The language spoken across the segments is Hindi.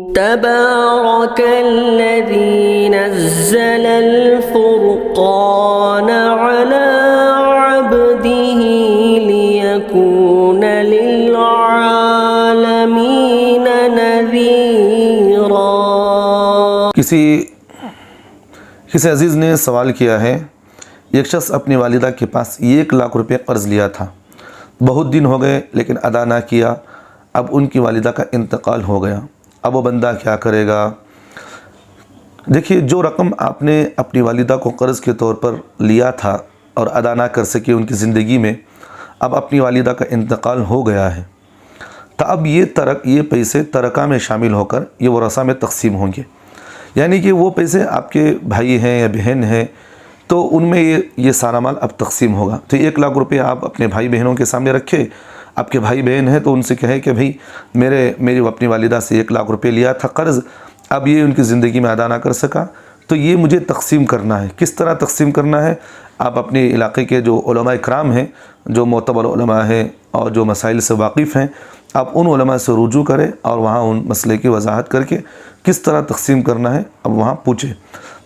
तबारकल्लज़ी नज़्ज़लल फ़ुरक़ान अला अब्दिही लियकून लिलआलमीन नज़ीरा। किसी अज़ीज़ ने सवाल किया है, एक शख्स अपनी वालिदा के पास 1 लाख रुपये कर्ज़ लिया था, बहुत दिन हो गए लेकिन अदा ना किया, अब उनकी वालिदा का इंतकाल हो गया, अब वो बंदा क्या करेगा? देखिए, जो रकम आपने अपनी वालिदा को कर्ज़ के तौर पर लिया था और अदा ना कर सके उनकी ज़िंदगी में, अब अपनी वालिदा का इंतकाल हो गया है, तो अब ये पैसे तरका में शामिल होकर ये वरसा में तकसीम होंगे। यानी कि वो पैसे आपके भाई हैं या बहन हैं तो उनमें ये सारा माल अब तकसीम होगा। तो 1 लाख रुपये आप अपने भाई बहनों के सामने रखे, आपके भाई बहन हैं तो उनसे कहे कि भाई मेरी अपनी वालिदा से 1 लाख रुपये लिया था कर्ज़, अब ये उनकी ज़िंदगी में अदा ना कर सका तो ये मुझे तकसीम करना है। किस तरह तकसीम करना है? आप अपने इलाके के जो उलमा इकराम हैं, जो मोतबर उलमा हैं और जो मसाइल से वाकिफ़ हैं, आप उन उलमा से रुजू करें और वहाँ उन मसले की वजाहत करके किस तरह तकसीम करना है अब वहाँ पूछें।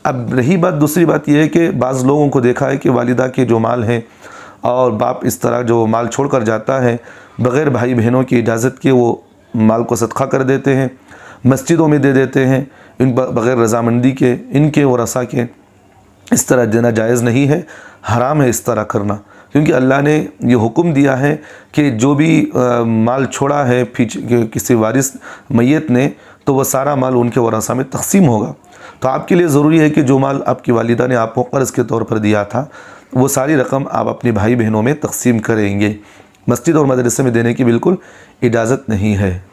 अब रही बात, दूसरी बात यह है कि बाज़ लोगों को देखा है कि वालिदा के जो माल हैं और बाप इस तरह जो माल छोड़ कर जाता है बग़ैर भाई बहनों की इजाज़त के वो माल को सदका कर देते हैं, मस्जिदों में दे देते हैं इन बग़ैर रज़ामंदी के, इनके वरसा के। इस तरह देना जायज़ नहीं है, हराम है इस तरह करना, क्योंकि अल्लाह ने ये हुक्म दिया है कि जो भी माल छोड़ा है किसी वारिस मैयत ने तो वह सारा माल उनके वरसा में तकसीम होगा। तो आपके लिए ज़रूरी है कि जो माल आपकी वालिदा ने आपको कर्ज़ के तौर पर दिया था वो सारी रकम आप अपने भाई बहनों में तकसीम करेंगे। मस्जिद और मदरसे में देने की बिल्कुल इजाज़त नहीं है।